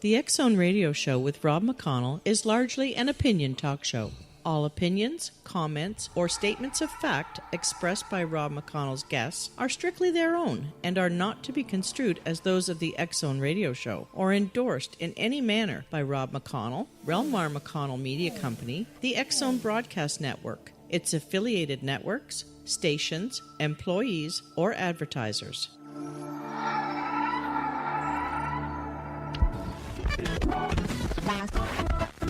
The X Zone Radio Show with Rob McConnell is largely an opinion talk show. All opinions, comments, or statements of fact expressed by Rob McConnell's guests are strictly their own and are not to be construed as those of the X Zone Radio Show or endorsed in any manner by Rob McConnell, rel-mar McConnell Media Company, the X Zone Broadcast Network, its affiliated networks, stations, employees, or advertisers.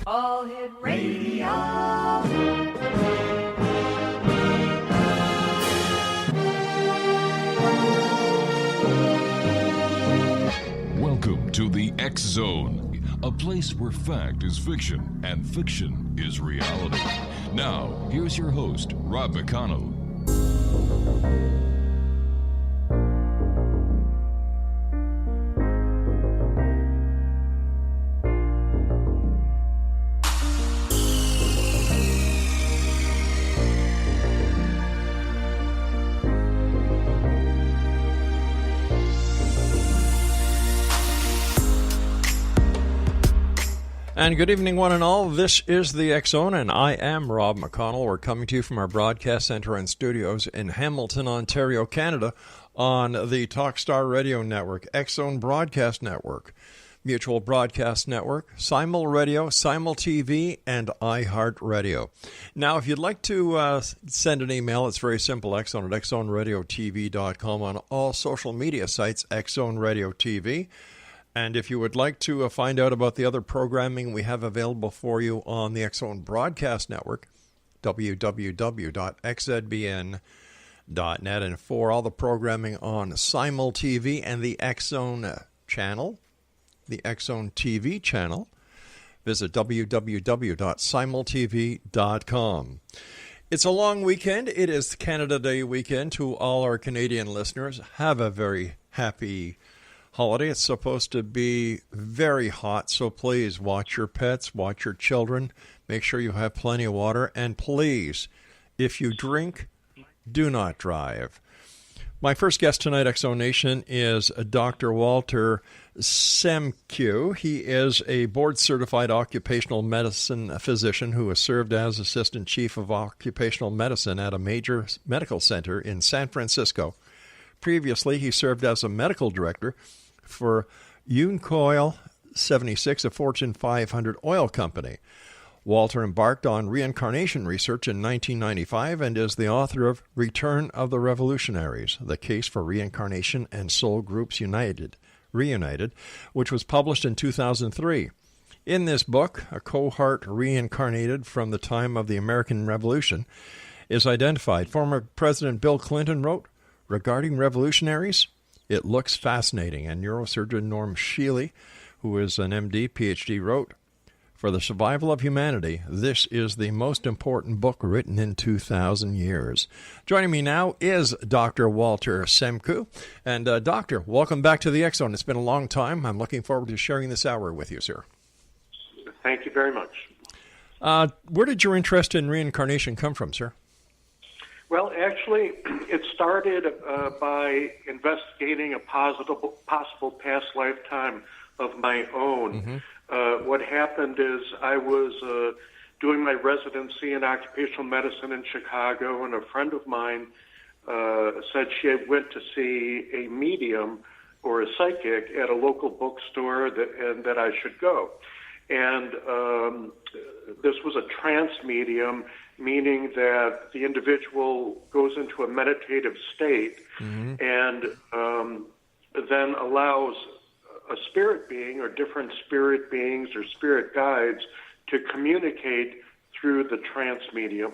All Hit Radio. Welcome to the X Zone, a place where fact is fiction and fiction is reality. Now, here's your host, Rob McConnell. And good evening, one and all. This is the X Zone, and I am Rob McConnell. We're coming to you from our broadcast center and studios in Hamilton, Ontario, Canada, on the Talkstar Radio Network, X Zone Broadcast Network, Mutual Broadcast Network, Simul Radio, Simul TV, and iHeartRadio. Now, if you'd like to send an email, it's very simple, xzone at xzoneradiotv.com, on all social media sites, X Zone Radio TV. And if you would like to find out about the other programming we have available for you on the X Zone Broadcast Network, www.xzbn.net, and for all the programming on Simul TV and the X Zone channel, the X Zone TV channel, visit www.simultv.com. It's a long weekend. It is Canada Day weekend. To all our Canadian listeners, have a very happy holiday. It's supposed to be very hot, so please watch your pets, watch your children, make sure you have plenty of water, and please, if you drink, do not drive. My first guest tonight, X Zone Nation, is Dr. Walter Semkiw. He is a Board Certified Occupational Medicine physician who has served as Assistant Chief of Occupational Medicine at a major medical center in San Francisco. Previously, he served as a medical director for Unocal 76, a Fortune 500 oil company. Walter embarked on reincarnation research in 1995 and is the author of Return of the Revolutionaries, The Case for Reincarnation and Soul Groups Reunited, which was published in 2003. In this book, a cohort reincarnated from the time of the American Revolution is identified. Former President Bill Clinton wrote, "Regarding revolutionaries, it looks fascinating," and neurosurgeon Norm Shealy, who is an MD, PhD, wrote, "For the survival of humanity, this is the most important book written in 2,000 years." Joining me now is Dr. Walter Semkiw. And Doctor, welcome back to the X Zone. It's been a long time. I'm looking forward to sharing this hour with you, sir. Thank you very much. Where did your interest in reincarnation come from, sir? Well, actually, it started by investigating a possible past lifetime of my own. Mm-hmm. What happened is I was doing my residency in occupational medicine in Chicago, and a friend of mine said she had went to see a medium or a psychic at a local bookstore and that I should go. And this was a trance medium, meaning that the individual goes into a meditative state mm-hmm. and then allows a spirit being or different spirit beings or spirit guides to communicate through the trance medium.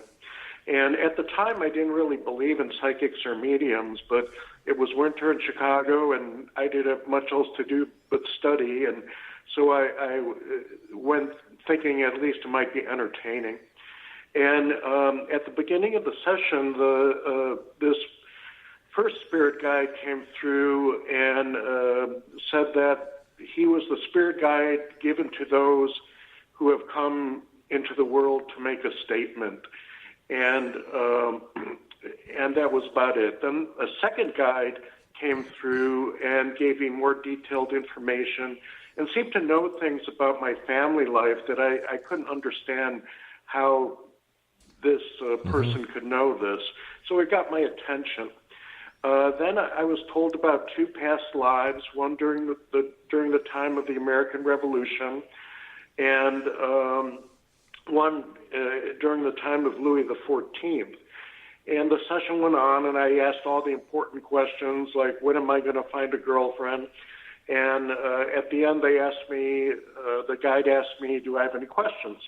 And at the time, I didn't really believe in psychics or mediums, but it was winter in Chicago, and I didn't have much else to do but study, and so I went thinking at least it might be entertaining. And at the beginning of the session, this first spirit guide came through and said that he was the spirit guide given to those who have come into the world to make a statement. And that was about it. Then a second guide came through and gave me more detailed information and seemed to know things about my family life that I couldn't understand how this person could know this. So it got my attention. Then I was told about two past lives, one during the time of the American Revolution, and one during the time of Louis XIV. And the session went on, and I asked all the important questions, like, when am I going to find a girlfriend? And at the end, they asked me, the guide asked me, do I have any questions?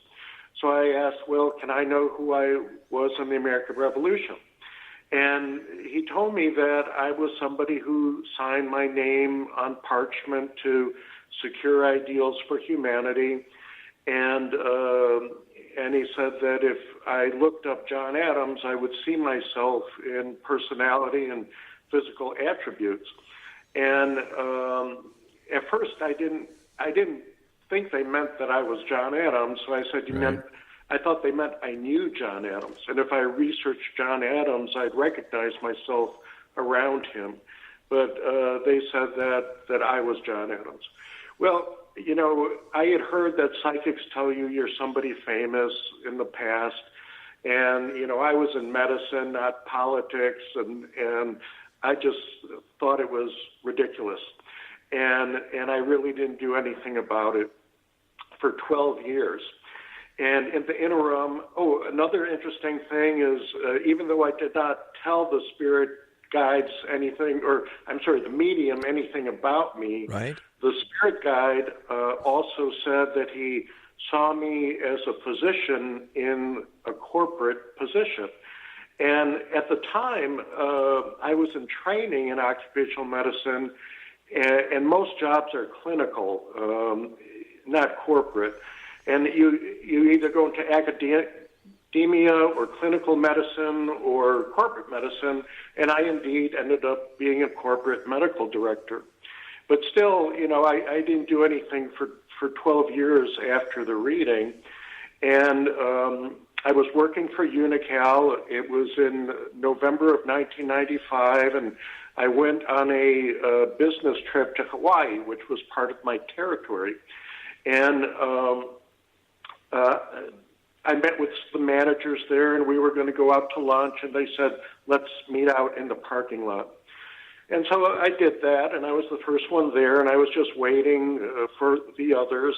So I asked, well, can I know who I was in the American Revolution? And he told me that I was somebody who signed my name on parchment to secure ideals for humanity. And he said that if I looked up John Adams, I would see myself in personality and physical attributes. And at first, I didn't think they meant that I was John Adams. So I said, I thought they meant I knew John Adams. And if I researched John Adams, I'd recognize myself around him. But they said that I was John Adams. Well, you know, I had heard that psychics tell you you're somebody famous in the past. And, you know, I was in medicine, not politics, and I just thought it was ridiculous. And I really didn't do anything about it for 12 years. And in the interim, another interesting thing is, even though I did not tell the spirit guides anything, the medium anything about me, right. The spirit guide also said that he saw me as a physician in a corporate position. And at the time, I was in training in occupational medicine, and most jobs are clinical, not corporate. And you either go into academia or clinical medicine or corporate medicine, and I indeed ended up being a corporate medical director. But still, you know, I didn't do anything for 12 years after the reading. And I was working for Unocal. It was in November of 1995, and I went on a business trip to Hawaii, which was part of my territory. And I met with the managers there, and we were going to go out to lunch, and they said, let's meet out in the parking lot. And so I did that, and I was the first one there, and I was just waiting for the others.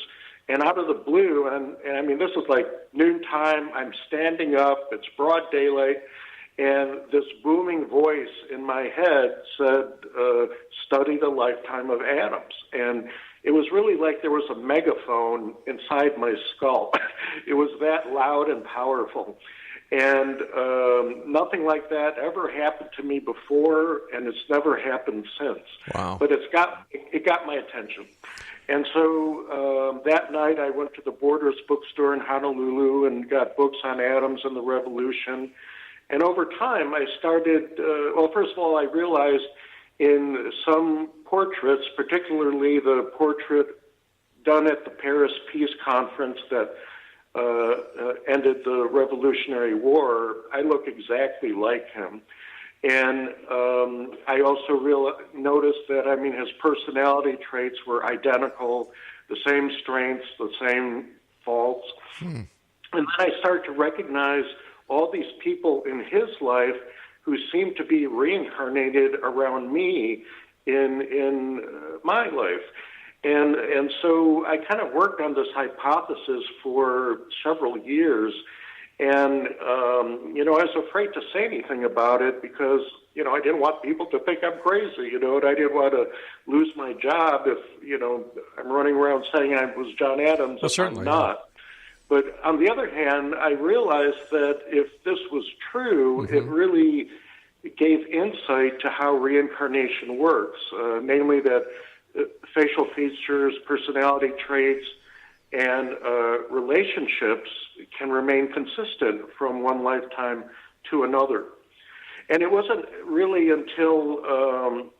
And out of the blue, and I mean, this was like noontime, I'm standing up, it's broad daylight, and this booming voice in my head said, study the lifetime of Adams. And it was really like there was a megaphone inside my skull. It was that loud and powerful. And nothing like that ever happened to me before, and it's never happened since. Wow. But it got my attention. And so that night I went to the Borders bookstore in Honolulu and got books on Adams and the Revolution. And over time I started, first of all, I realized in some portraits, particularly the portrait done at the Paris Peace Conference that ended the Revolutionary War, I look exactly like him. And I also noticed that, I mean, his personality traits were identical, the same strengths, the same faults. And then I started to recognize all these people in his life who seemed to be reincarnated around me in my life. And so I kind of worked on this hypothesis for several years. And, you know, I was afraid to say anything about it because, you know, I didn't want people to think I'm crazy, you know, and I didn't want to lose my job if, you know, I'm running around saying I was John Adams. Well, certainly, I'm not. Yeah. But on the other hand, I realized that if this was true, it really gave insight to how reincarnation works, namely that facial features, personality traits, and relationships can remain consistent from one lifetime to another. And it wasn't really until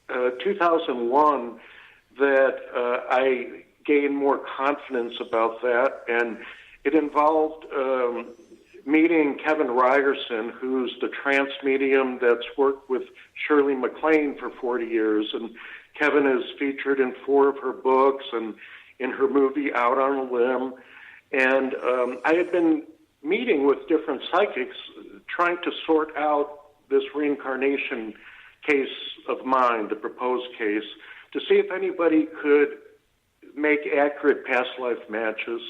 2001 that I gained more confidence about that, and it involved meeting Kevin Ryerson, who's the trance medium that's worked with Shirley MacLaine for 40 years. And Kevin is featured in 4 of her books and in her movie Out on a Limb. And I had been meeting with different psychics trying to sort out this reincarnation case of mine, the proposed case, to see if anybody could make accurate past life matches.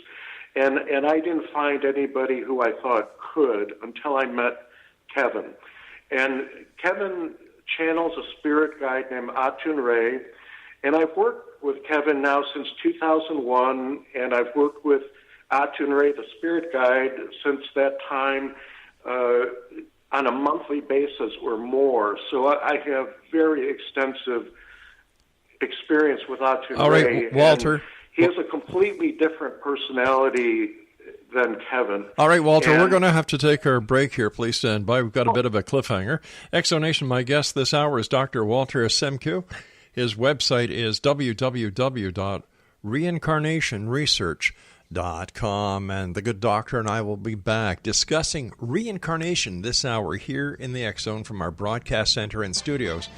And I didn't find anybody who I thought could until I met Kevin. And Kevin channels a spirit guide named Atun Ray, and I've worked with Kevin now since 2001, and I've worked with Atun Ray, the spirit guide, since that time on a monthly basis or more. So I have very extensive experience with Atun Ray. All right, Walter. He has a completely different personality than Kevin. All right, Walter, we're going to have to take our break here. Please stand by. We've got a bit of a cliffhanger. Exonation, my guest this hour is Dr. Walter Semkiw. His website is www.reincarnationresearch.com, and the good doctor and I will be back discussing reincarnation this hour here in the X Zone from our broadcast center and studios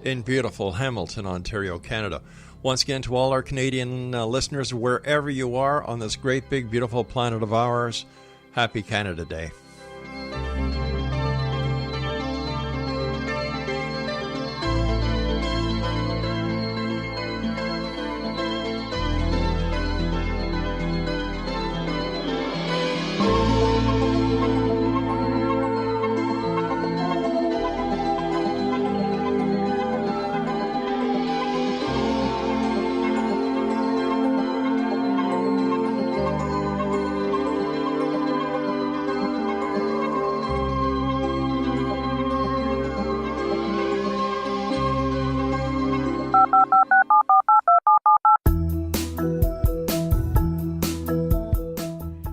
in beautiful Hamilton, Ontario, Canada. Once again, to all our Canadian listeners, wherever you are on this great, big, beautiful planet of ours, happy Canada Day.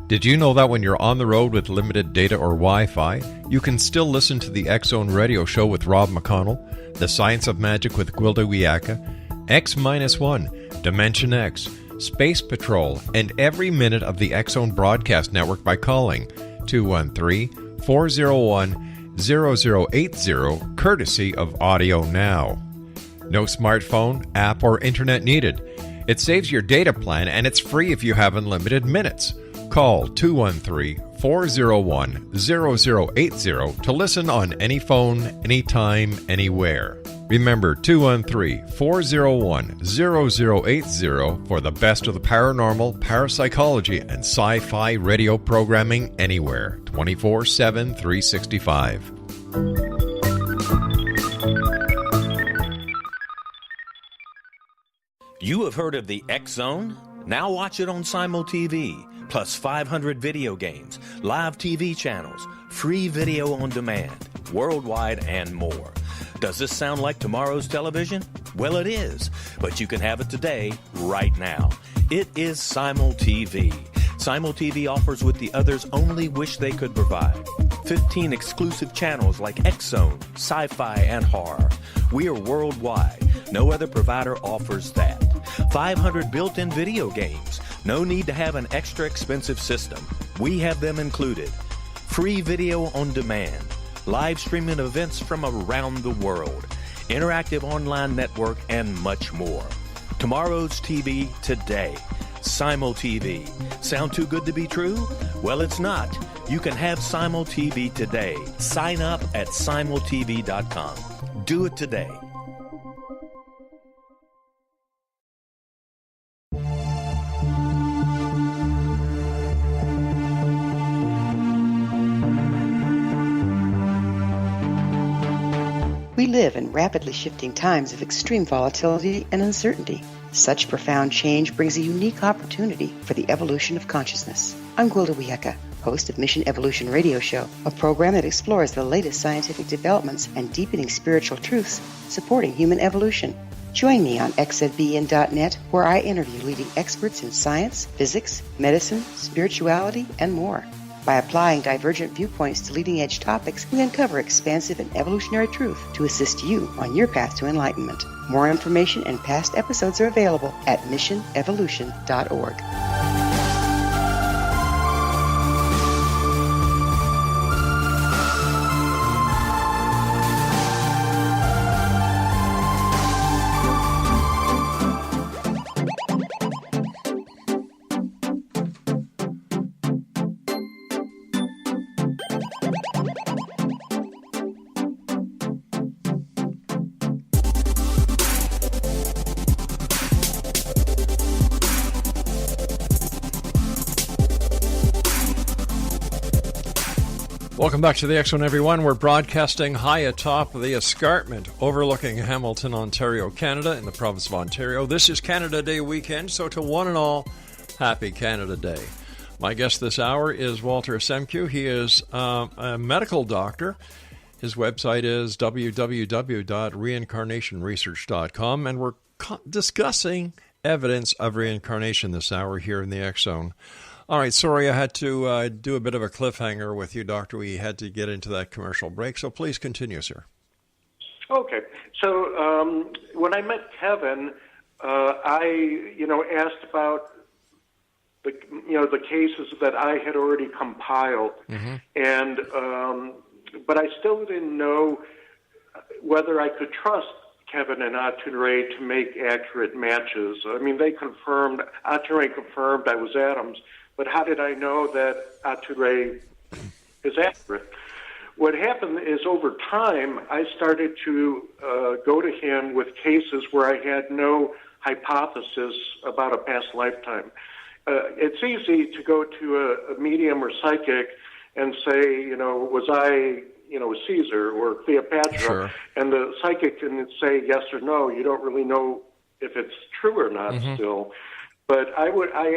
Did you know that when you're on the road with limited data or Wi-Fi, you can still listen to the X Zone radio show with Rob McConnell, The Science of Magic with Gwilda Wiyaka, X-1, Dimension X, Space Patrol, and every minute of the X Zone broadcast network by calling 213-401-0080, courtesy of Audio Now. No smartphone, app, or internet needed. It saves your data plan, and it's free if you have unlimited minutes. Call 213-401-0080 to listen on any phone, anytime, anywhere. Remember 213-401-0080 for the best of the paranormal, parapsychology, and sci-fi radio programming anywhere, 24/7, 365. You have heard of the X Zone? Now watch it on Simul TV. Plus 500 video games, live TV channels, free video on demand, worldwide, and more. Does this sound like tomorrow's television? Well, it is, but you can have it today, right now. It is Simul TV. Simul TV offers what the others only wish they could provide. 15 exclusive channels like X Zone, sci-fi, and horror. We are worldwide. No other provider offers that. 500 built-in video games. No need to have an extra expensive system. We have them included. Free video on demand. Live streaming events from around the world. Interactive online network, and much more. Tomorrow's TV today. Simul TV. Sound too good to be true? Well, it's not. You can have Simul TV today. Sign up at simultv.com. Do it today. We live in rapidly shifting times of extreme volatility and uncertainty. Such profound change brings a unique opportunity for the evolution of consciousness. I'm Gwilda Wiyaka, host of Mission Evolution Radio Show, a program that explores the latest scientific developments and deepening spiritual truths supporting human evolution. Join me on XZBN.net, where I interview leading experts in science, physics, medicine, spirituality, and more. By applying divergent viewpoints to leading-edge topics, we uncover expansive and evolutionary truth to assist you on your path to enlightenment. More information and past episodes are available at missionevolution.org. Welcome back to the X Zone, everyone. We're broadcasting high atop the escarpment overlooking Hamilton, Ontario, Canada, in the province of Ontario. This is Canada Day weekend, so to one and all, happy Canada Day. My guest this hour is Walter Semkiw. He is a medical doctor. His website is www.reincarnationresearch.com, and we're discussing evidence of reincarnation this hour here in the X Zone. All right, sorry I had to do a bit of a cliffhanger with you, Doctor. We had to get into that commercial break, so please continue, sir. Okay. So when I met Kevin, I asked about the cases that I had already compiled, and but I still didn't know whether I could trust Kevin and Atun-Ray to make accurate matches. I mean, Atun-Ray confirmed I was Adams, but how did I know that Atun-Ray is accurate? What happened is over time, I started to go to him with cases where I had no hypothesis about a past lifetime. It's easy to go to a medium or psychic and say, was I, Caesar or Cleopatra? Sure. And the psychic can say yes or no. You don't really know if it's true or not still. But I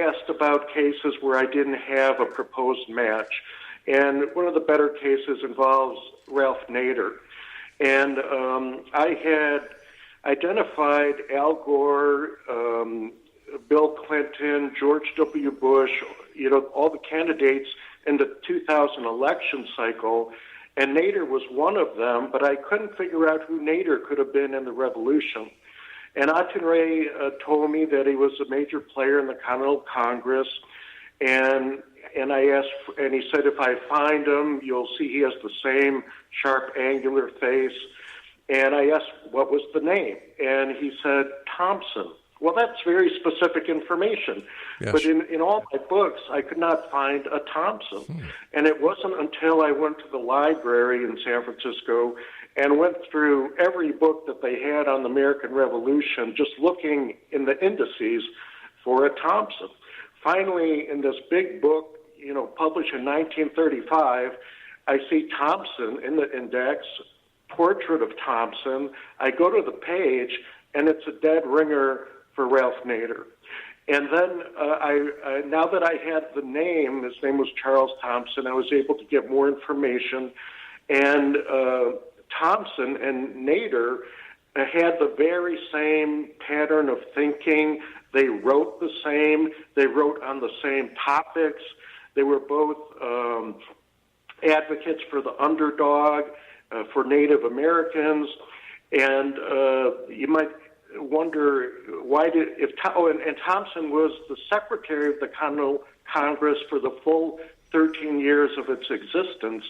asked about cases where I didn't have a proposed match. And one of the better cases involves Ralph Nader. And I had identified Al Gore, Bill Clinton, George W. Bush, all the candidates in the 2000 election cycle, and Nader was one of them, but I couldn't figure out who Nader could have been in the revolution. And Atun-Ray told me that he was a major player in the Continental Congress, and I asked, and he said, if I find him, you'll see he has the same sharp, angular face. And I asked, what was the name? And he said, Thompson. Well, that's very specific information. Yes. But in all my books, I could not find a Thompson. And it wasn't until I went to the library in San Francisco and went through every book that they had on the American Revolution, just looking in the indices for a Thompson. Finally, in this big book, published in 1935, I see Thompson in the index, portrait of Thompson. I go to the page, and it's a dead ringer for Ralph Nader. And then now that I had the name, his name was Charles Thompson, I was able to get more information. And Thompson and Nader had the very same pattern of thinking. They wrote the same. They wrote on the same topics. They were both advocates for the underdog, for Native Americans. And you might wonder and Thompson was the secretary of the Continental Congress for the full 13 years of its existence.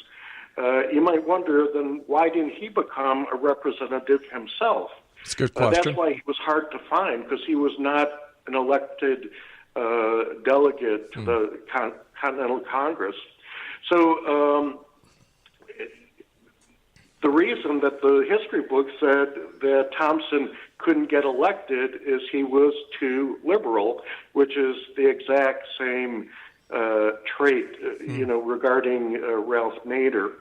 You might wonder, then why didn't he become a representative himself? That's a good question. That's why he was hard to find, because he was not an elected delegate to the Continental Congress. So the reason that the history book said that Thompson couldn't get elected is he was too liberal, which is the exact same trait, regarding Ralph Nader.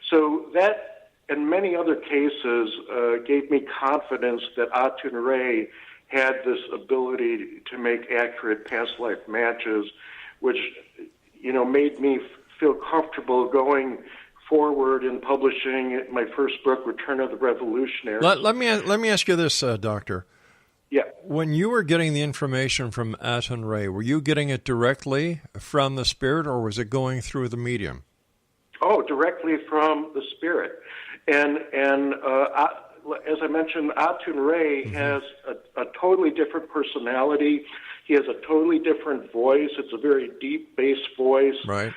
So that and many other cases gave me confidence that Atun-Ray had this ability to make accurate past life matches, which, made me feel comfortable going forward in publishing my first book, Return of the Revolutionaries. Let me ask you this, Doctor. Yeah. When you were getting the information from Atun-Ray, were you getting it directly from the spirit, or was it going through the medium? Oh, directly from the spirit. And as I mentioned, Atun-Ray has a totally different personality. He has a totally different voice. It's a very deep bass voice. Right.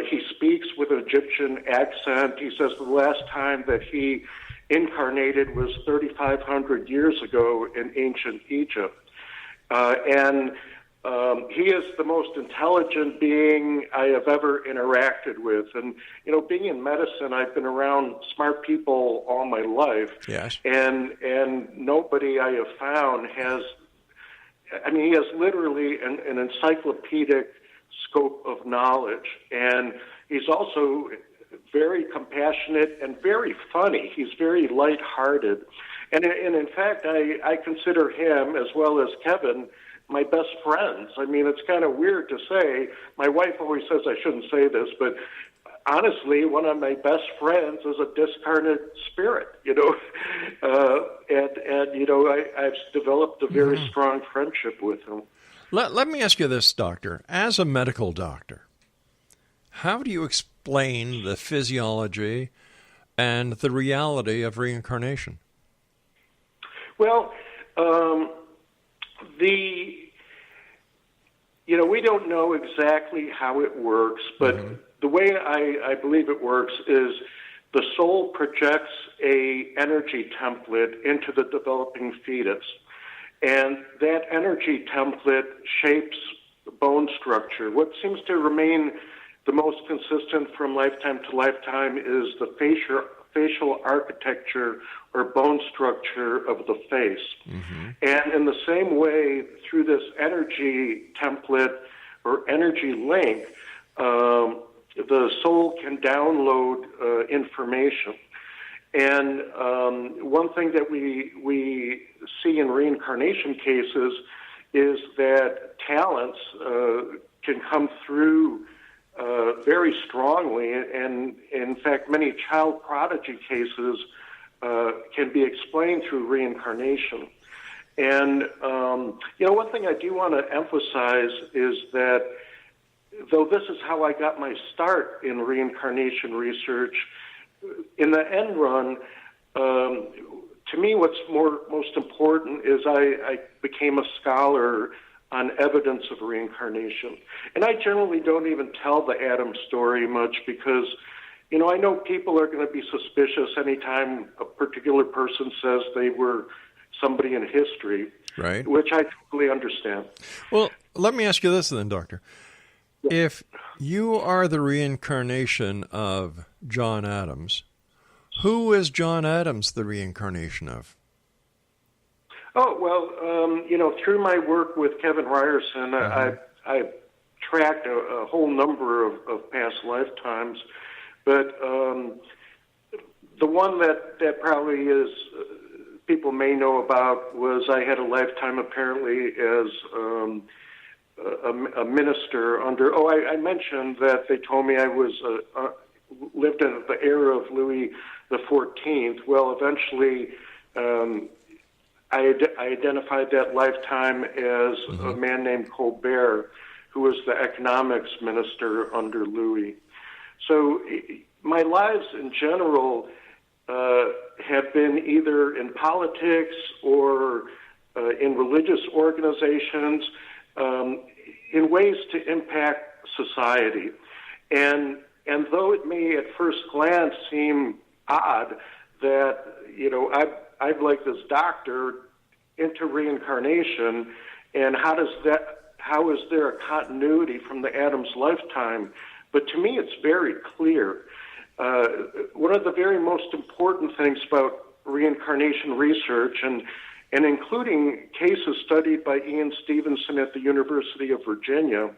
He speaks with an Egyptian accent. He says the last time that he incarnated was 3,500 years ago in ancient Egypt. And he is the most intelligent being I have ever interacted with. And, being in medicine, I've been around smart people all my life. Yes. And nobody I have found he has literally an encyclopedic scope of knowledge. And he's also very compassionate and very funny. He's very lighthearted. And in fact, I consider him, as well as Kevin, my best friends. I mean, it's kind of weird to say. My wife always says I shouldn't say this, but honestly, one of my best friends is a discarnate spirit, you know. And you know, I've developed a very strong friendship with him. Let me ask you this, Doctor. As a medical doctor, how do you explain the physiology and the reality of reincarnation? Well, we don't know exactly how it works, but the way I believe it works is the soul projects a energy template into the developing fetus, and that energy template shapes bone structure. What seems to remain the most consistent from lifetime to lifetime is the facial architecture or bone structure of the face. And in the same way, through this energy template or energy link, the soul can download information. And one thing that we see in reincarnation cases is that talents can come through very strongly, and in fact, many child prodigy cases can be explained through reincarnation. And one thing I do want to emphasize is that though this is how I got my start in reincarnation research, in the end run, to me, what's most important is I became a scholar on evidence of reincarnation. And I generally don't even tell the Adam story much because, I know people are going to be suspicious anytime a particular person says they were somebody in history, right? Which I totally understand. Well, let me ask you this then, Doctor. If you are the reincarnation of John Adams, who is John Adams the reincarnation of? Oh, well, through my work with Kevin Ryerson, I've tracked a whole number of past lifetimes, but the one that probably is people may know about was I had a lifetime apparently as a minister under. Oh, I mentioned that they told me I was lived in the era of Louis XIV. Well, eventually. I identified that lifetime as a man named Colbert, who was the economics minister under Louis. So my lives in general have been either in politics or in religious organizations in ways to impact society. And though it may at first glance seem odd that, I'd like this doctor into reincarnation, and how is there a continuity from the Adams lifetime? But to me, it's very clear. One of the very most important things about reincarnation research, and including cases studied by Ian Stevenson at the University of Virginia,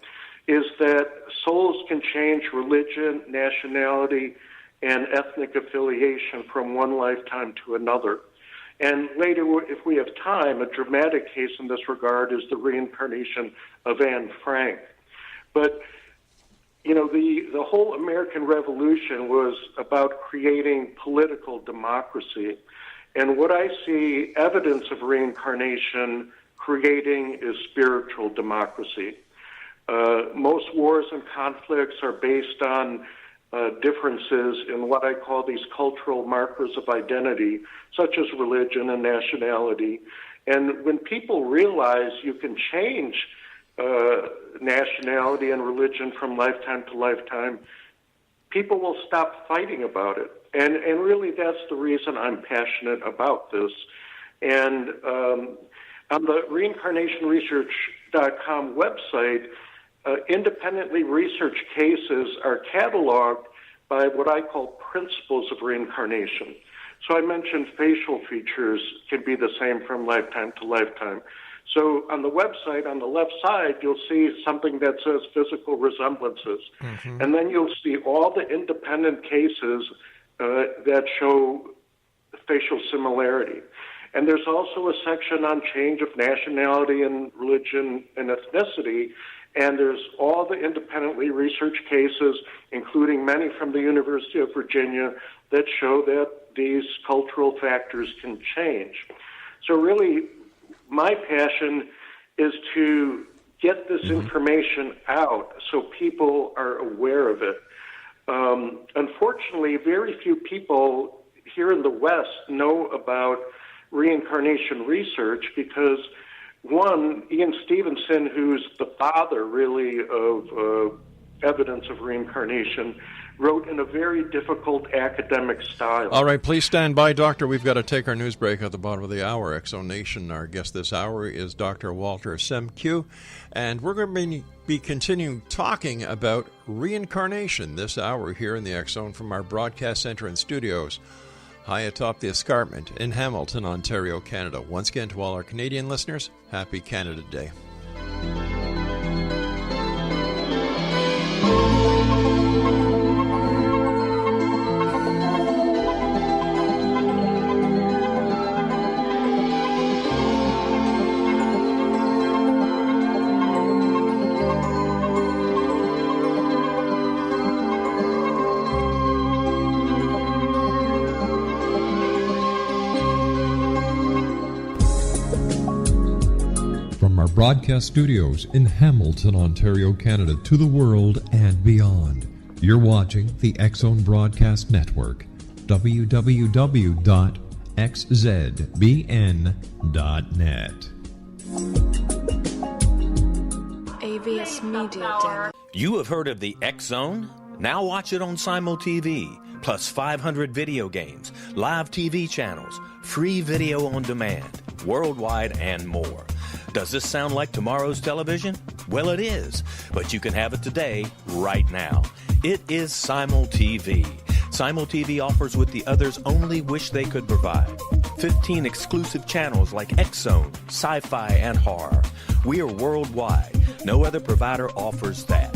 is that souls can change religion, nationality, and ethnic affiliation from one lifetime to another. And later, if we have time, a dramatic case in this regard is the reincarnation of Anne Frank. But, the whole American Revolution was about creating political democracy. And what I see evidence of reincarnation creating is spiritual democracy. Most wars and conflicts are based on differences in what I call these cultural markers of identity, such as religion and nationality. And when people realize you can change nationality and religion from lifetime to lifetime, people will stop fighting about it. And really that's the reason I'm passionate about this. And on the reincarnationresearch.com website, independently researched cases are cataloged by what I call principles of reincarnation. So I mentioned facial features can be the same from lifetime to lifetime. So on the website, on the left side, you'll see something that says physical resemblances. And then you'll see all the independent cases that show facial similarity. And there's also a section on change of nationality and religion and ethnicity. And there's all the independently researched cases, including many from the University of Virginia, that show that these cultural factors can change. So really, my passion is to get this information out so people are aware of it. Unfortunately, very few people here in the West know about reincarnation research because, one, Ian Stevenson, who's the father, really, of evidence of reincarnation, wrote in a very difficult academic style. All right, please stand by, Doctor. We've got to take our news break at the bottom of the hour. Exo Nation, our guest this hour is Dr. Walter Semkiw, and we're going to be continuing talking about reincarnation this hour here in the X Zone from our broadcast center and studios high atop the escarpment in Hamilton, Ontario, Canada. Once again, to all our Canadian listeners, happy Canada Day. Broadcast studios in Hamilton, Ontario, Canada, to the world and beyond. You're watching the X Zone Broadcast Network, www.xzbn.net. AVS Media. You have heard of the X Zone? Now watch it on Simul TV, plus 500 video games, live TV channels, free video on demand, worldwide, and more. Does this sound like tomorrow's television? Well, it is, but you can have it today, right now. It is Simul TV. Simul TV offers what the others only wish they could provide. 15 exclusive channels like X Zone, sci-fi, and horror. We are worldwide. No other provider offers that.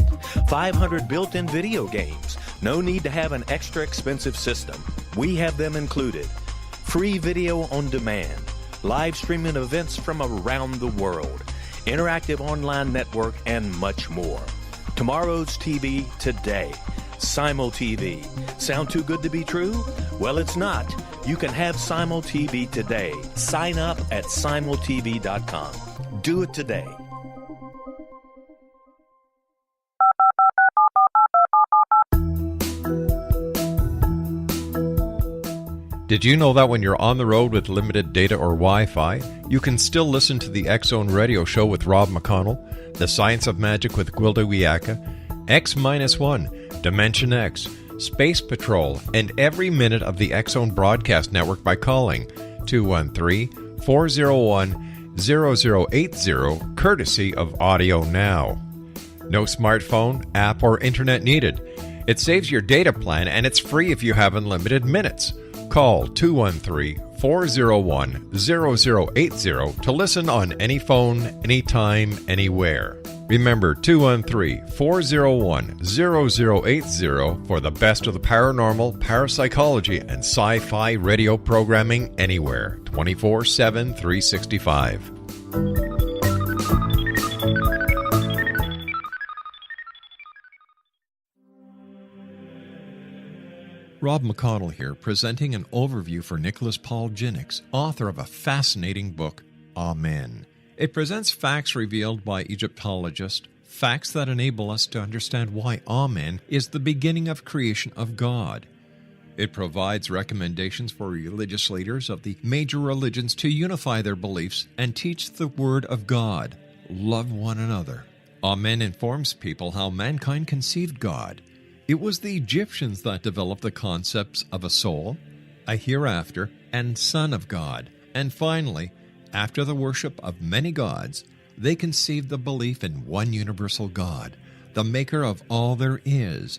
500 built-in video games. No need to have an extra expensive system. We have them included. Free video on demand. Live streaming events from around the world, interactive online network, and much more. Tomorrow's TV today. Simul TV. Sound too good to be true? Well, it's not. You can have Simul TV today. Sign up at simultv.com. Do it today. Did you know that when you're on the road with limited data or Wi-Fi, you can still listen to the X Zone Radio Show with Rob McConnell, The Science of Magic with Gwilda Wiyaka, X-1, Dimension X, Space Patrol, and every minute of the X Zone Broadcast Network by calling 213-401-0080, courtesy of Audio Now. No smartphone, app, or internet needed. It saves your data plan, and it's free if you have unlimited minutes. Call 213-401-0080 to listen on any phone, anytime, anywhere. Remember 213-401-0080 for the best of the paranormal, parapsychology, and sci-fi radio programming anywhere, 24/7, 365. Rob McConnell here, presenting an overview for Nicholas Paul Jennings, author of a fascinating book, Amen. It presents facts revealed by Egyptologists, facts that enable us to understand why Amen is the beginning of creation of God. It provides recommendations for religious leaders of the major religions to unify their beliefs and teach the Word of God. Love one another. Amen informs people how mankind conceived God. It was the Egyptians that developed the concepts of a soul, a hereafter, and Son of God. And finally, after the worship of many gods, they conceived the belief in one universal God, the maker of all there is.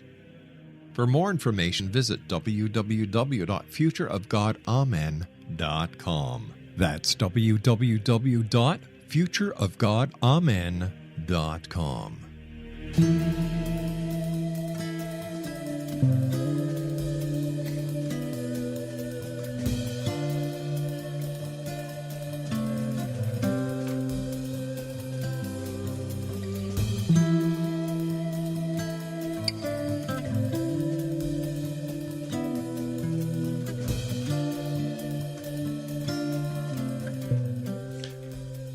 For more information, visit www.futureofgodamen.com. That's www.futureofgodamen.com. futureofgodamen.com.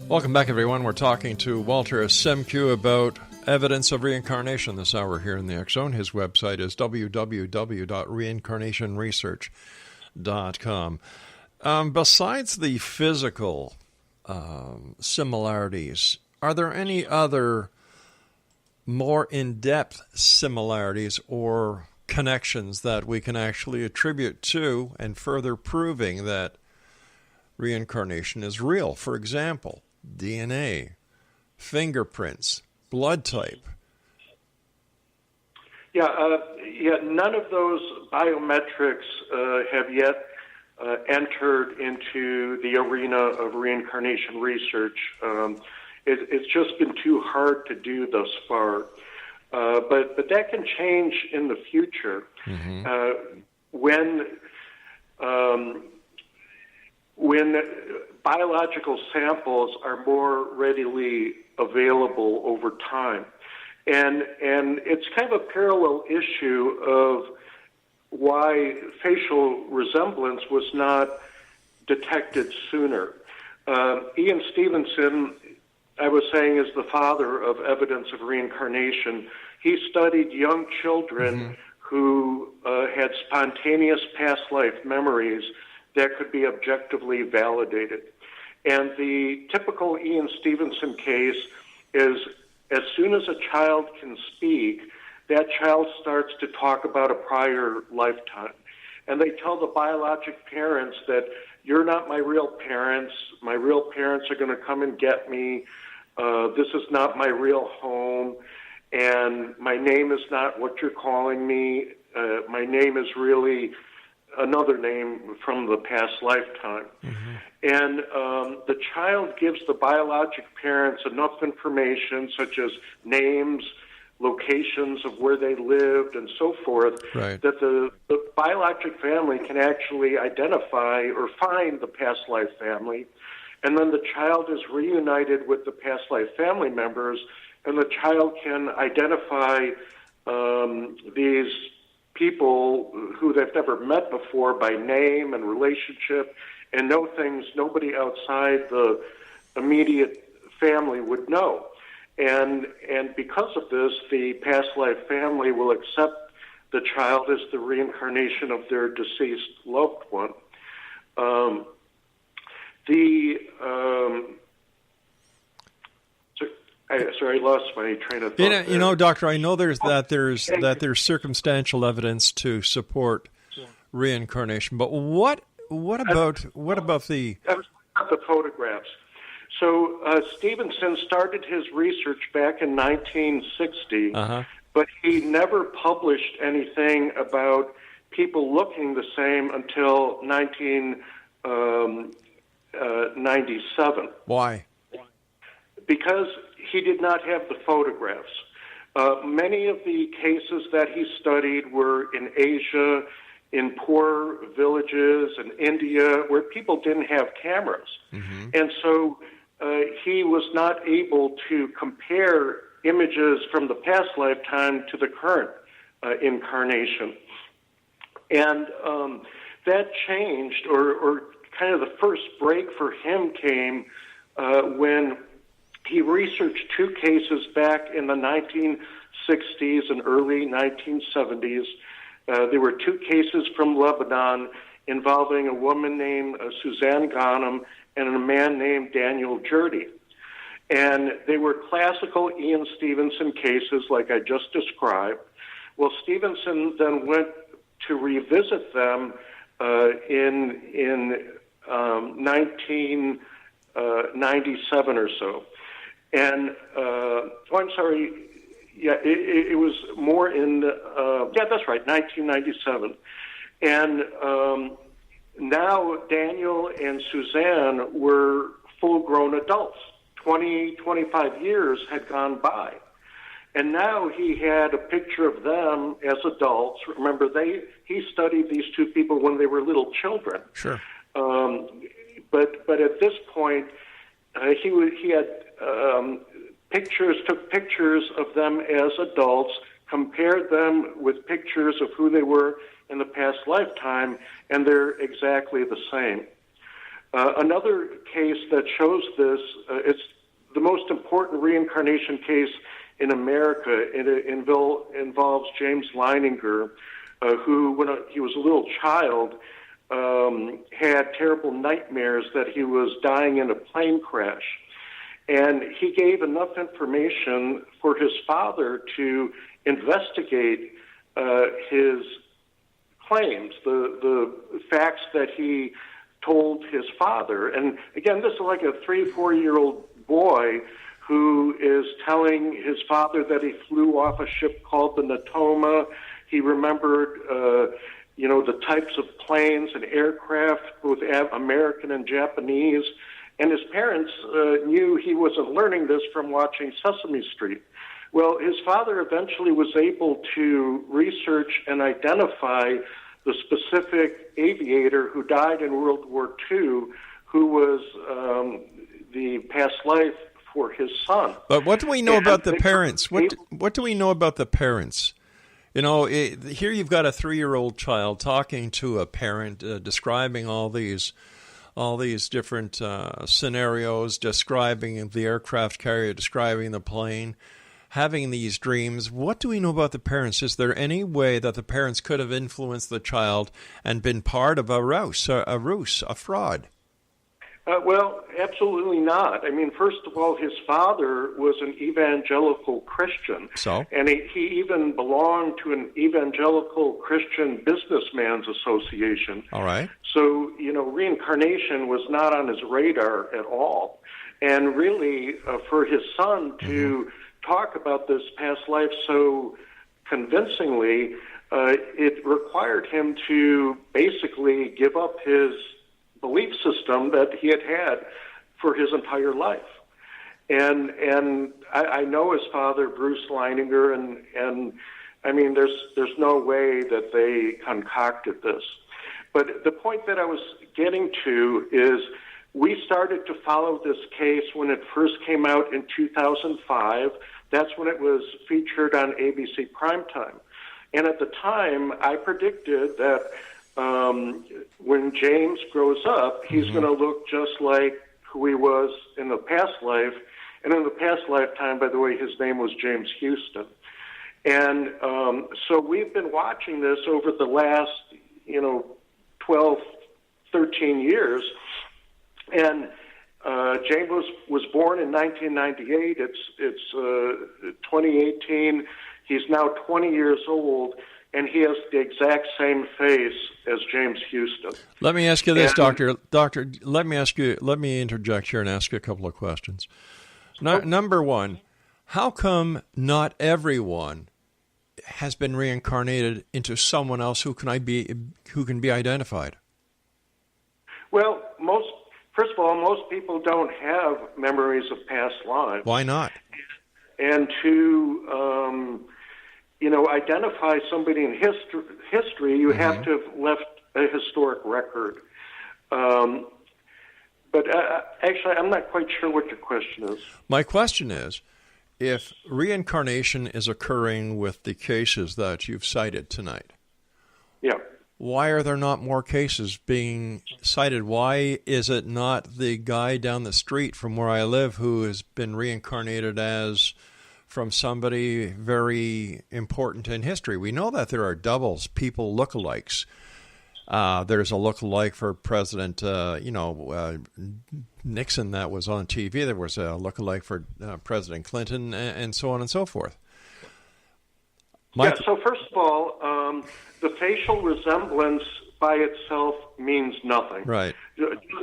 Welcome back, everyone. We're talking to Walter Semkiw about evidence of reincarnation this hour here in the X Zone. His website is www.reincarnationresearch.com. Besides the physical similarities, are there any other more in-depth similarities or connections that we can actually attribute to and further proving that reincarnation is real? For example, DNA, fingerprints, blood type. None of those biometrics have yet entered into the arena of reincarnation research. It's just been too hard to do thus far. But that can change in the future. When biological samples are more readily available over time. And it's kind of a parallel issue of why facial resemblance was not detected sooner. Ian Stevenson, I was saying, is the father of evidence of reincarnation. He studied young children who had spontaneous past life memories that could be objectively validated. And the typical Ian Stevenson case is as soon as a child can speak, that child starts to talk about a prior lifetime. And they tell the biologic parents that you're not my real parents. My real parents are going to come and get me. This is not my real home. And my name is not what you're calling me. My name is really another name from the past lifetime. And the child gives the biologic parents enough information, such as names, locations of where they lived, and so forth, that the biologic family can actually identify or find the past life family. And then the child is reunited with the past life family members, and the child can identify these people who they've never met before by name and relationship, and know things nobody outside the immediate family would know. And because of this, the past life family will accept the child as the reincarnation of their deceased loved one. Sorry, I lost my train of thought. You know, Doctor, I know there's circumstantial evidence to support reincarnation, but what about the photographs? So Stevenson started his research back in 1960, but he never published anything about people looking the same until 1997. Why? Because he did not have the photographs. Many of the cases that he studied were in Asia, in poor villages, in India, where people didn't have cameras. And so he was not able to compare images from the past lifetime to the current incarnation. And that changed, or kind of the first break for him came when he researched two cases back in the 1960s and early 1970s. There were two cases from Lebanon involving a woman named Suzanne Ghanem and a man named Daniel Jurdy. And they were classical Ian Stevenson cases like I just described. Well, Stevenson then went to revisit them in 1997 or so. And, I'm sorry, it was more in, that's right, 1997. And now Daniel and Suzanne were full-grown adults, 20, 25 years had gone by. And now he had a picture of them as adults. Remember, he studied these two people when they were little children. Sure. But at this point, he had took pictures of them as adults, compared them with pictures of who they were in the past lifetime, and they're exactly the same. Another case that shows this, it's the most important reincarnation case in America. It involves James Leininger, who, when he was a little child, had terrible nightmares that he was dying in a plane crash. And he gave enough information for his father to investigate his claims, the facts that he told his father. And again, this is like a 3 or 4 year old boy who is telling his father that he flew off a ship called the Natoma. He remembered, the types of planes and aircraft, both American and Japanese. And his parents knew he wasn't learning this from watching Sesame Street. Well, his father eventually was able to research and identify the specific aviator who died in World War II, who was the past life for his son. But what do we know about the parents? What do we know about the parents? Here you've got a 3-year-old child talking to a parent, describing all these different scenarios, describing the aircraft carrier, describing the plane, having these dreams. What do we know about the parents? Is there any way that the parents could have influenced the child and been part of a ruse, a fraud? Well, absolutely not. I mean, first of all, his father was an evangelical Christian. So? And he even belonged to an evangelical Christian businessman's association. All right. So, reincarnation was not on his radar at all. And really, for his son to talk about this past life so convincingly, it required him to basically give up his belief system that he had for his entire life. And I know his father, Bruce Leininger, and I mean, there's no way that they concocted this. But the point that I was getting to is we started to follow this case when it first came out in 2005. That's when it was featured on ABC Primetime. And at the time, I predicted that when James grows up, he's going to look just like who he was in the past life. And in the past lifetime, by the way, his name was James Houston. And so we've been watching this over the last, 12, 13 years. And James was born in 1998. It's 2018. He's now 20 years old. And he has the exact same face as James Houston. Let me ask you this, Doctor. Let me interject here and ask you a couple of questions. Number one, how come not everyone has been reincarnated into someone else who can be identified? Well, first of all, most people don't have memories of past lives. Why not? And to identify somebody in history, you have to have left a historic record. But actually, I'm not quite sure what your question is. My question is, if reincarnation is occurring with the cases that you've cited tonight, yeah, why are there not more cases being cited? Why is it not the guy down the street from where I live who has been reincarnated as from somebody very important in history? We know that there are doubles, people lookalikes. There's a lookalike for President, Nixon that was on TV. There was a lookalike for President Clinton, and so on and so forth. So first of all, the facial resemblance by itself means nothing. Right.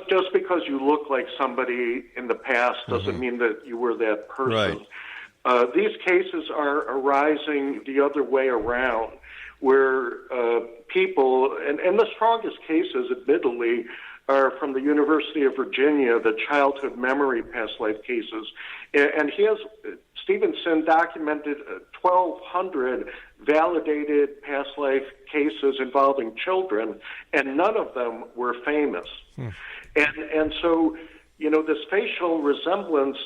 Just because you look like somebody in the past doesn't mean that you were that person. Right. These cases are arising the other way around, where people, and the strongest cases, admittedly, are from the University of Virginia, the childhood memory past life cases. And Stevenson documented 1,200 validated past life cases involving children, and none of them were famous. And so, this facial resemblance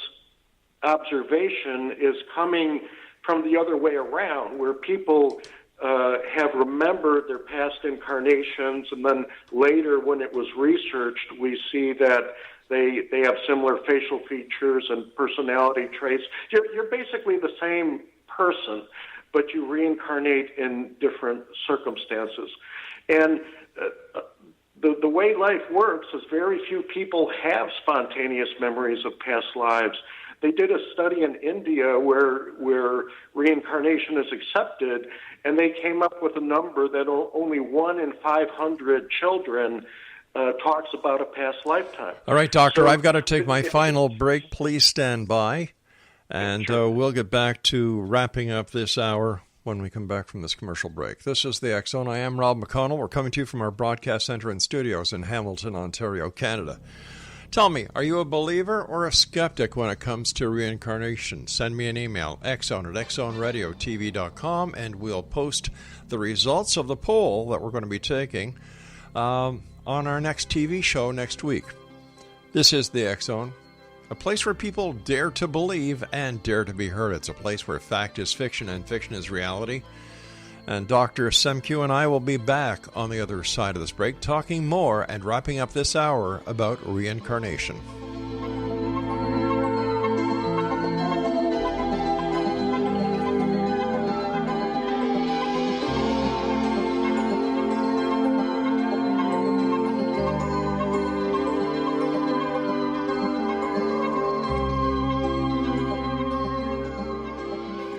observation is coming from the other way around, where people have remembered their past incarnations, and then later when it was researched, we see that they have similar facial features and personality traits. You're basically the same person, but you reincarnate in different circumstances. And the way life works is very few people have spontaneous memories of past lives. They did a study in India where reincarnation is accepted, and they came up with a number that only 1 in 500 children talks about a past lifetime. All right, Doctor, I've got to take my final break. Please stand by, and we'll get back to wrapping up this hour when we come back from this commercial break. This is the X Zone. I am Rob McConnell. We're coming to you from our broadcast center and studios in Hamilton, Ontario, Canada. Tell me, are you a believer or a skeptic when it comes to reincarnation? Send me an email, xzone@xzoneradiotv.com, and we'll post the results of the poll that we're going to be taking on our next TV show next week. This is the X Zone, a place where people dare to believe and dare to be heard. It's a place where fact is fiction and fiction is reality. And Dr. Semkiw and I will be back on the other side of this break, talking more and wrapping up this hour about reincarnation.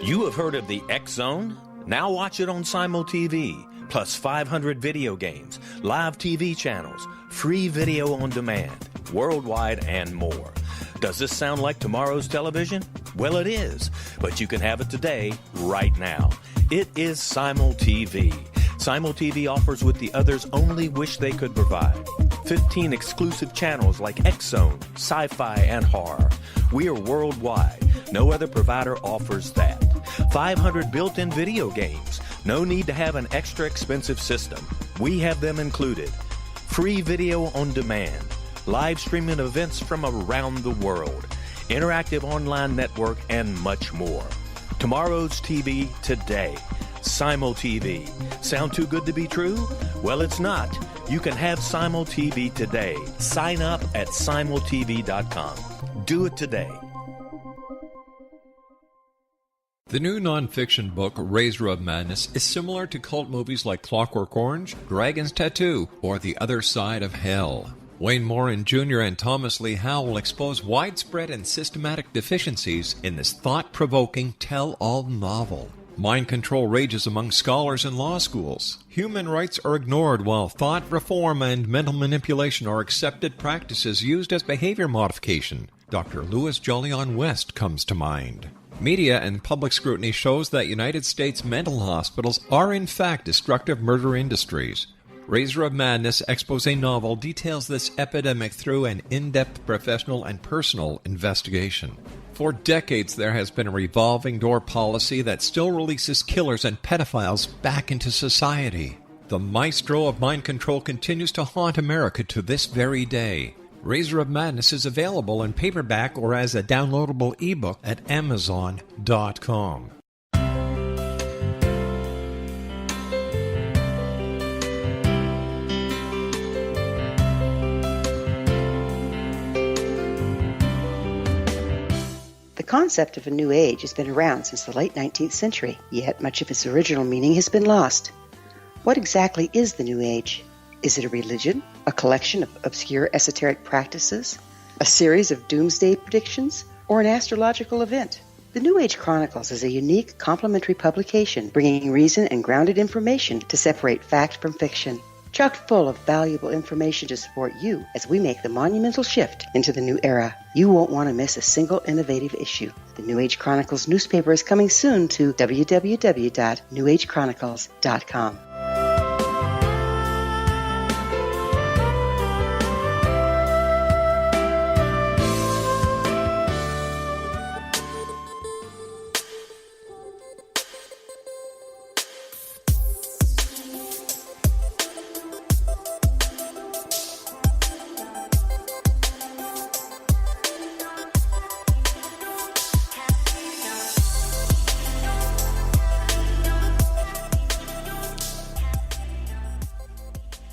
You have heard of the X Zone? Now watch it on Simul TV, plus 500 video games, live TV channels, free video on demand, worldwide, and more. Does this sound like tomorrow's television? Well, it is, but you can have it today, right now. It is Simul TV. Simul TV offers what the others only wish they could provide. 15 exclusive channels like X Zone, sci-fi, and horror. We are worldwide. No other provider offers that. 500 built-in video games. No need to have an extra expensive system. We have them included. Free video on demand. Live streaming events from around the world. Interactive online network, and much more. Tomorrow's TV today. Simul TV. Sound too good to be true? Well, it's not. You can have Simul TV today. Sign up at simultv.com. Do it today. The new nonfiction book, Razor of Madness, is similar to cult movies like Clockwork Orange, Dragon's Tattoo, or The Other Side of Hell. Wayne Morin Jr. and Thomas Lee Howell will expose widespread and systematic deficiencies in this thought-provoking tell-all novel. Mind control rages among scholars in law schools. Human rights are ignored while thought reform and mental manipulation are accepted practices used as behavior modification. Dr. Louis Jolyon West comes to mind. Media and public scrutiny shows that United States mental hospitals are in fact destructive murder industries. Razor of Madness expose novel details this epidemic through an in-depth professional and personal investigation. For decades, there has been a revolving door policy that still releases killers and pedophiles back into society. The maestro of mind control continues to haunt America to this very day. Razor of Madness is available in paperback or as a downloadable ebook at Amazon.com. The concept of a new age has been around since the late 19th century, yet much of its original meaning has been lost. What exactly is the new age? Is it a religion, a collection of obscure esoteric practices, a series of doomsday predictions, or an astrological event? The New Age Chronicles is a unique complementary publication bringing reason and grounded information to separate fact from fiction. Chock full of valuable information to support you as we make the monumental shift into the new era. You won't want to miss a single innovative issue. The New Age Chronicles newspaper is coming soon to www.newagechronicles.com.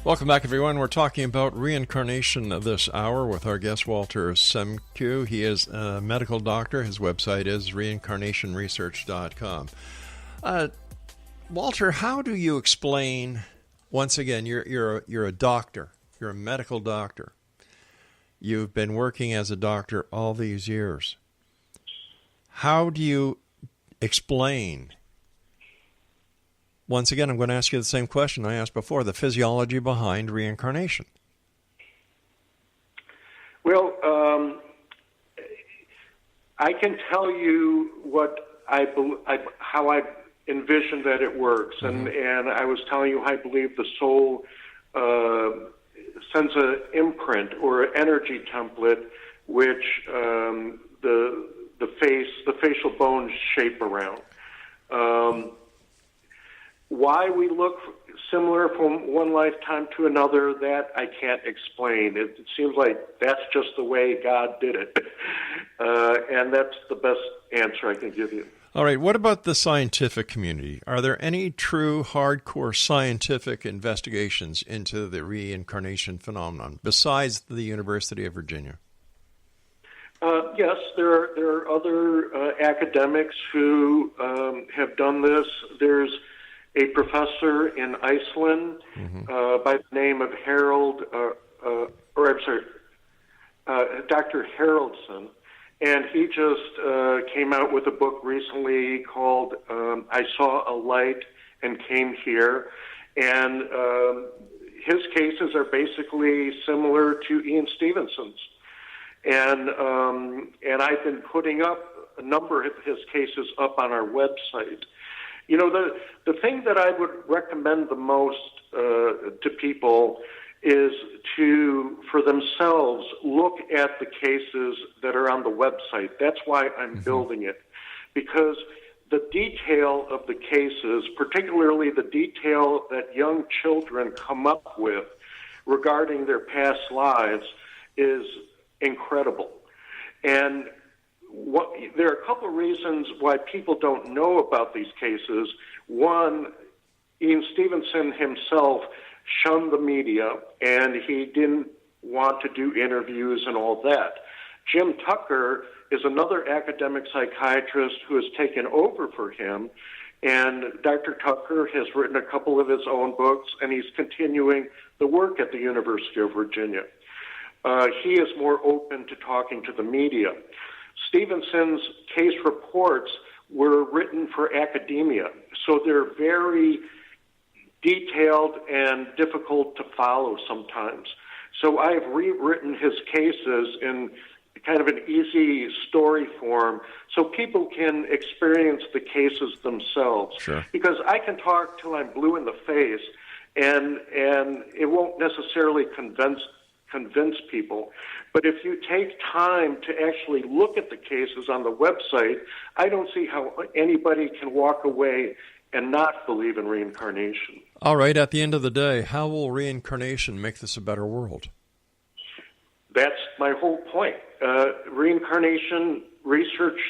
Welcome back, everyone. We're talking about reincarnation this hour with our guest, Walter Semkiw. He is a medical doctor. His website is reincarnationresearch.com. Walter, how do you explain, once again, you're a doctor. You're a medical doctor. You've been working as a doctor all these years. How do you explain, once again, I'm going to ask you the same question I asked before, the physiology behind reincarnation? Well, I can tell you what how I envision that it works, and I was telling you I believe the soul sends an imprint or an energy template which the facial bones shape around. Why we look similar from one lifetime to another, that I can't explain. It seems like that's just the way God did it. And that's the best answer I can give you. All right, what about the scientific community? Are there any true hardcore scientific investigations into the reincarnation phenomenon besides the University of Virginia? Yes, there are other academics who have done this. There's a professor in Iceland by the name of Dr. Haraldson, and he just came out with a book recently called I Saw a Light and Came Here, and his cases are basically similar to Ian Stevenson's. And I've been putting up a number of his cases up on our website. You know, the thing that I would recommend the most to people is to, for themselves, look at the cases that are on the website. That's why I'm building it, because the detail of the cases, particularly the detail that young children come up with regarding their past lives, is incredible. And there are a couple of reasons why people don't know about these cases. One, Ian Stevenson himself shunned the media, and he didn't want to do interviews and all that. Jim Tucker is another academic psychiatrist who has taken over for him, and Dr. Tucker has written a couple of his own books, and he's continuing the work at the University of Virginia. He is more open to talking to the media. Stevenson's case reports were written for academia, so they're very detailed and difficult to follow sometimes. So I've rewritten his cases in kind of an easy story form so people can experience the cases themselves. Sure. Because I can talk till I'm blue in the face, and it won't necessarily convince people. But if you take time to actually look at the cases on the website, I don't see how anybody can walk away and not believe in reincarnation. All right, at the end of the day, how will reincarnation make this a better world? That's my whole point. Reincarnation research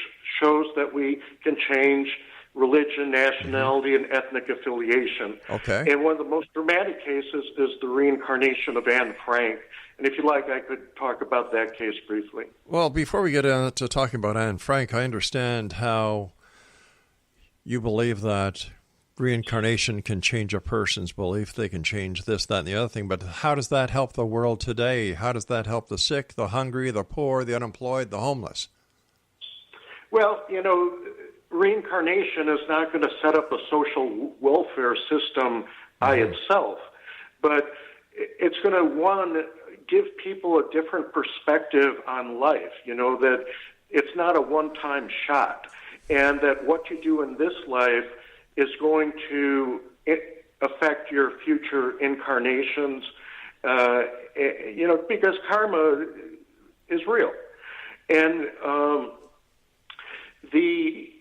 shows that we can change religion, nationality, and ethnic affiliation. Okay. And one of the most dramatic cases is the reincarnation of Anne Frank. And if you like, I could talk about that case briefly. Well, before we get into talking about Anne Frank, I understand how you believe that reincarnation can change a person's belief. They can change this, that, and the other thing. But how does that help the world today? How does that help the sick, the hungry, the poor, the unemployed, the homeless? Well, you know, reincarnation is not going to set up a social welfare system by itself. But it's going to, one, give people a different perspective on life, you know, that it's not a one-time shot, and that what you do in this life is going to affect your future incarnations, you know, because karma is real. And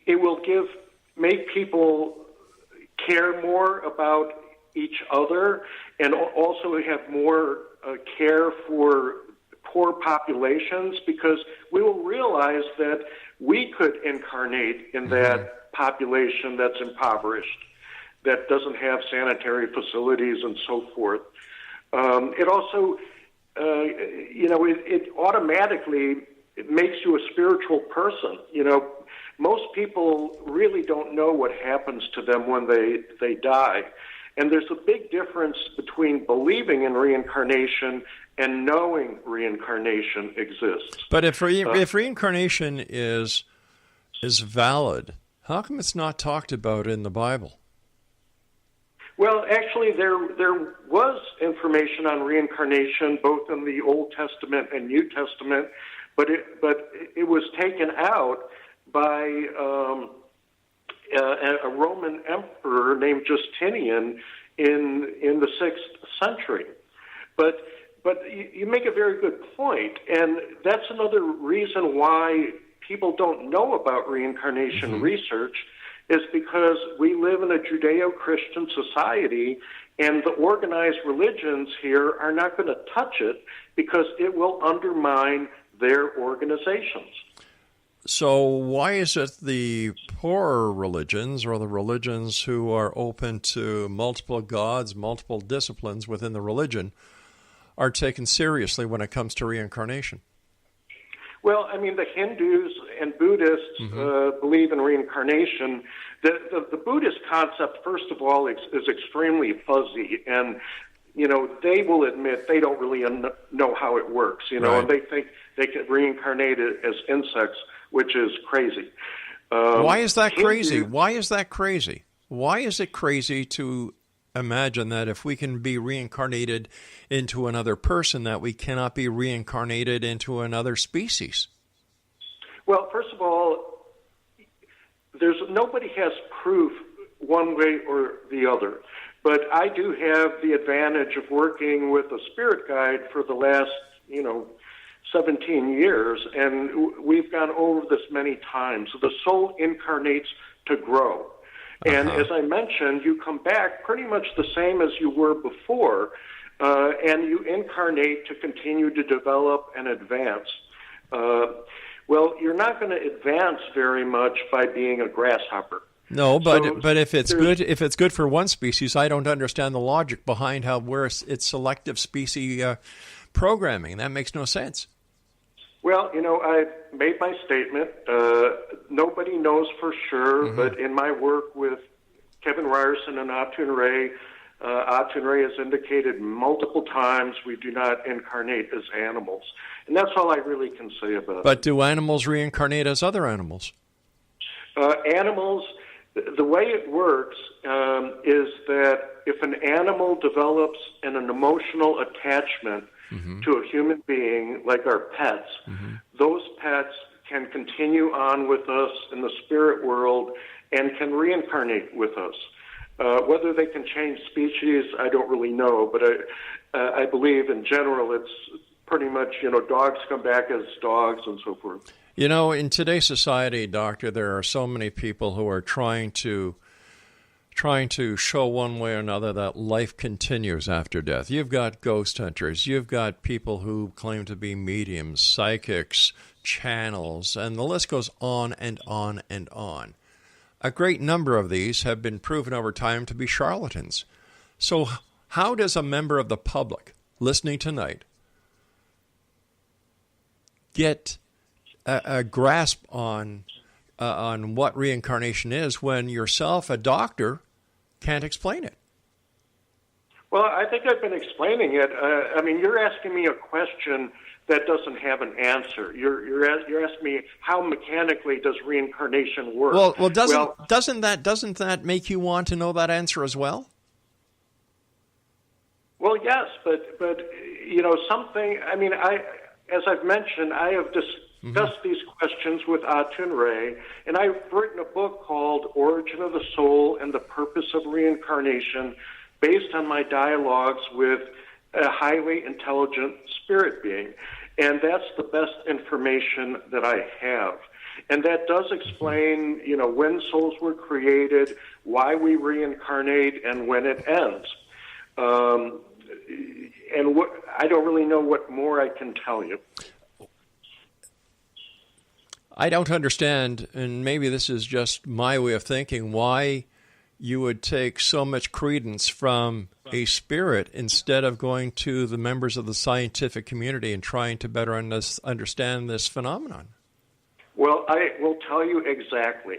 it will make people care more about each other, and also have more care for poor populations, because we will realize that we could incarnate in that population that's impoverished, that doesn't have sanitary facilities and so forth. It also, it automatically makes you a spiritual person. Most people really don't know what happens to them when they die. And there's a big difference between believing in reincarnation and knowing reincarnation exists. But if reincarnation is valid, how come it's not talked about in the Bible? Well, actually, there was information on reincarnation both in the Old Testament and New Testament, but it was taken out by a Roman emperor named Justinian in the 6th century. But you make a very good point, and that's another reason why people don't know about reincarnation research, is because we live in a Judeo-Christian society, and the organized religions here are not going to touch it because it will undermine their organizations. So why is it the poorer religions, or the religions who are open to multiple gods, multiple disciplines within the religion, are taken seriously when it comes to reincarnation? Well, I mean, the Hindus and Buddhists believe in reincarnation. The Buddhist concept, first of all, is extremely fuzzy, and they will admit they don't really know how it works. Right. And they think they can reincarnate it as insects, which is crazy. Why is that crazy? Why is that crazy? Why is it crazy to imagine that if we can be reincarnated into another person, that we cannot be reincarnated into another species? Well, first of all, nobody has proof one way or the other. But I do have the advantage of working with a spirit guide for the last, 17 years, and we've gone over this many times. The soul incarnates to grow. And as I mentioned, you come back pretty much the same as you were before, and you incarnate to continue to develop and advance. Well, you're not going to advance very much by being a grasshopper. No, but if it's good for one species, I don't understand the logic behind it's selective species programming. That makes no sense. Well, I made my statement. Nobody knows for sure, but in my work with Kevin Ryerson and Atun Ray has indicated multiple times we do not incarnate as animals. And that's all I really can say about it. But do animals reincarnate as other animals? Animals, the way it works is that if an animal develops an emotional attachment to a human being, like our pets, those pets can continue on with us in the spirit world and can reincarnate with us. Whether they can change species, I don't really know, but I believe in general it's pretty much, dogs come back as dogs and so forth. In today's society, Doctor, there are so many people who are trying to show one way or another that life continues after death. You've got ghost hunters, you've got people who claim to be mediums, psychics, channels, and the list goes on and on and on. A great number of these have been proven over time to be charlatans. So how does a member of the public listening tonight get a grasp on what reincarnation is when yourself, a doctor, can't explain it? Well, I think I've been explaining it. You're asking me a question that doesn't have an answer. You're asking me how mechanically does reincarnation work? Well, doesn't that make you want to know that answer as well? Well, yes, but something. As I've mentioned, I have discussed these questions with Atun Ray, and I've written a book called Origin of the Soul and the Purpose of Reincarnation, based on my dialogues with a highly intelligent spirit being. And that's the best information that I have. And that does explain, when souls were created, why we reincarnate, and when it ends. I don't really know what more I can tell you. I don't understand, and maybe this is just my way of thinking, why you would take so much credence from a spirit instead of going to the members of the scientific community and trying to better understand this phenomenon? Well, I will tell you exactly.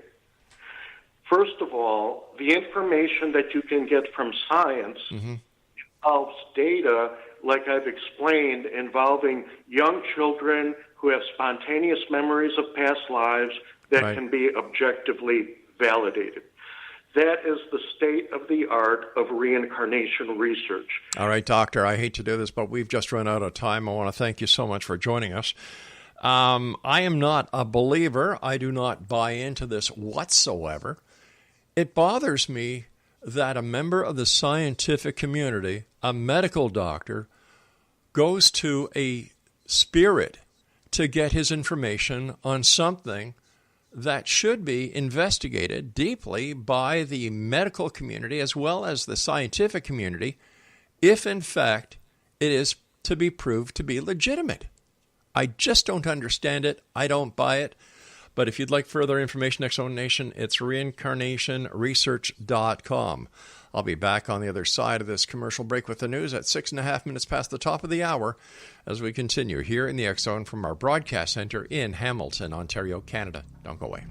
First of all, the information that you can get from science involves data, like I've explained, involving young children who have spontaneous memories of past lives that can be objectively validated. That is the state of the art of reincarnation research. All right, Doctor, I hate to do this, but we've just run out of time. I want to thank you so much for joining us. I am not a believer. I do not buy into this whatsoever. It bothers me that a member of the scientific community, a medical doctor, goes to a spirit to get his information on something that should be investigated deeply by the medical community as well as the scientific community, if in fact it is to be proved to be legitimate. I just don't understand it. I don't buy it. But if you'd like further information, X-Zone Nation, it's reincarnationresearch.com. I'll be back on the other side of this commercial break with the news at 6.5 minutes past the top of the hour as we continue here in the X-Zone from our broadcast center in Hamilton, Ontario, Canada. Don't go away.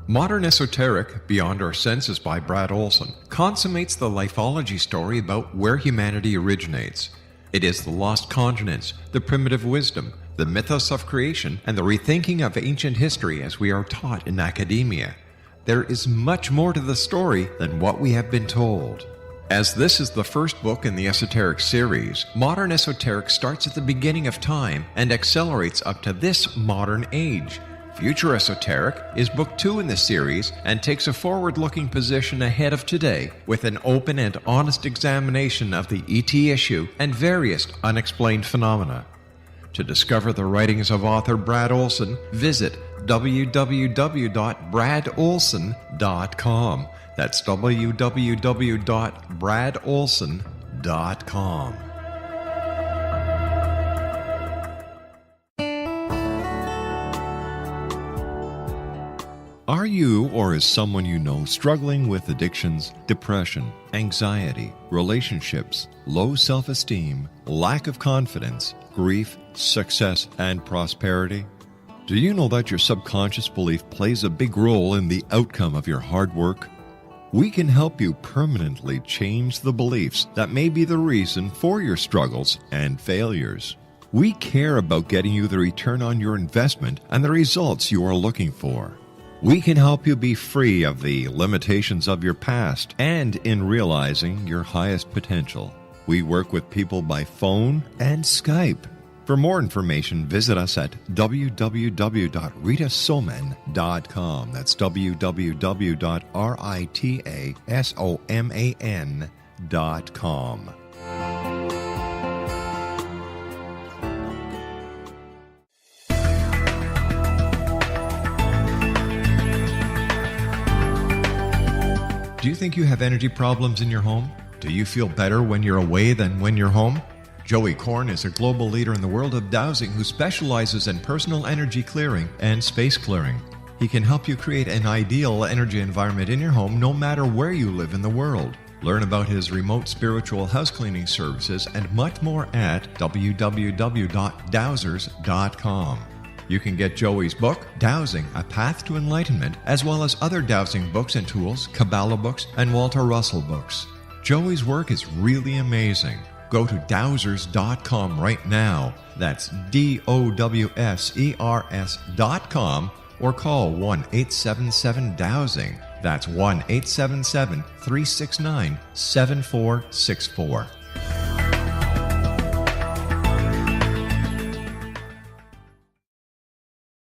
Modern Esoteric, Beyond Our Senses by Brad Olson, consummates the lifeology story about where humanity originates. It is the lost continents, the primitive wisdom, the mythos of creation, and the rethinking of ancient history as we are taught in academia. There is much more to the story than what we have been told. As this is the first book in the Esoteric series, Modern Esoteric starts at the beginning of time and accelerates up to this modern age. Future Esoteric is book 2 in the series and takes a forward-looking position ahead of today with an open and honest examination of the ET issue and various unexplained phenomena. To discover the writings of author Brad Olson, visit www.bradolson.com. That's www.bradolson.com. Are you or is someone you know struggling with addictions, depression, anxiety, relationships, low self-esteem, lack of confidence, grief, success, and prosperity? Do you know that your subconscious belief plays a big role in the outcome of your hard work? We can help you permanently change the beliefs that may be the reason for your struggles and failures. We care about getting you the return on your investment and the results you are looking for. We can help you be free of the limitations of your past and in realizing your highest potential. We work with people by phone and Skype. For more information, visit us at www.ritasoman.com. That's www.ritasoman.com. Do you think you have energy problems in your home? Do you feel better when you're away than when you're home? Joey Korn is a global leader in the world of dowsing who specializes in personal energy clearing and space clearing. He can help you create an ideal energy environment in your home no matter where you live in the world. Learn about his remote spiritual house cleaning services and much more at www.dowsers.com. You can get Joey's book, Dowsing, A Path to Enlightenment, as well as other dowsing books and tools, Kabbalah books, and Walter Russell books. Joey's work is really amazing. Go to dowsers.com right now. That's DOWSERS.com or call 1-877-DOWSING. That's 1-877-369-7464.